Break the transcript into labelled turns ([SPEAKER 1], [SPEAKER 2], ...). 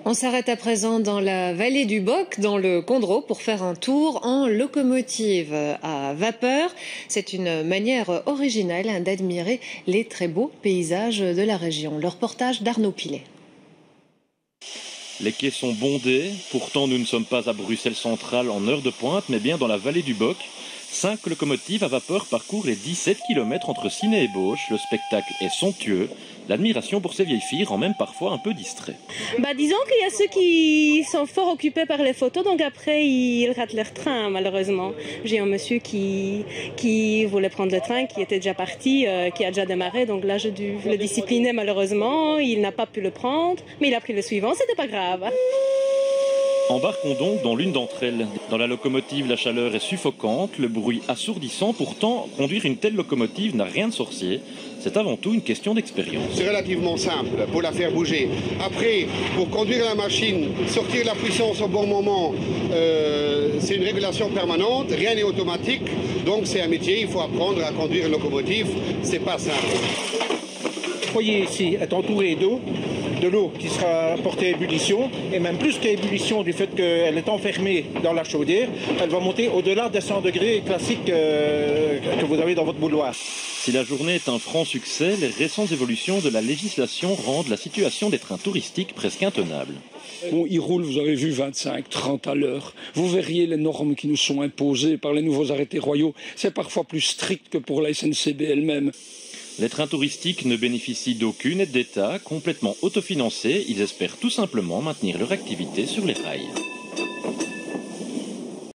[SPEAKER 1] On s'arrête à présent dans la vallée du Boc, dans le Condro, pour faire un tour en locomotive à vapeur. C'est une manière originale d'admirer les très beaux paysages de la région. Le reportage d'Arnaud Pilet.
[SPEAKER 2] Les quais sont bondés, pourtant nous ne sommes pas à Bruxelles centrale en heure de pointe, mais bien dans la vallée du Boc. 5 locomotives à vapeur parcourent les 17 km entre Ciney et Bauche. Le spectacle est somptueux. L'admiration pour ces vieilles filles rend même parfois un peu distrait.
[SPEAKER 3] Disons qu'il y a ceux qui sont fort occupés par les photos, donc après ils ratent leur train malheureusement. J'ai un monsieur qui voulait prendre le train, qui était déjà parti, qui a déjà démarré, donc là j'ai dû le discipliner malheureusement. Il n'a pas pu le prendre, mais il a pris le suivant, c'était pas grave.
[SPEAKER 2] Embarquons donc dans l'une d'entre elles. Dans la locomotive, la chaleur est suffocante, le bruit assourdissant. Pourtant, conduire une telle locomotive n'a rien de sorcier. C'est avant tout une question d'expérience.
[SPEAKER 4] C'est relativement simple pour la faire bouger. Après, pour conduire la machine, sortir la puissance au bon moment, c'est une régulation permanente. Rien n'est automatique. Donc c'est un métier, il faut apprendre à conduire une locomotive. C'est pas simple.
[SPEAKER 5] Le foyer ici est entouré d'eau. De l'eau qui sera portée à ébullition, et même plus qu'à ébullition du fait qu'elle est enfermée dans la chaudière, elle va monter au-delà des 100 degrés classiques que vous avez dans votre bouilloire.
[SPEAKER 2] Si la journée est un franc succès, les récentes évolutions de la législation rendent la situation des trains touristiques presque intenable.
[SPEAKER 6] Bon, ils roulent, vous avez vu, 25, 30 à l'heure. Vous verriez les normes qui nous sont imposées par les nouveaux arrêtés royaux. C'est parfois plus strict que pour la SNCB elle-même.
[SPEAKER 2] Les trains touristiques ne bénéficient d'aucune aide d'État, complètement autofinancés. Ils espèrent tout simplement maintenir leur activité sur les rails.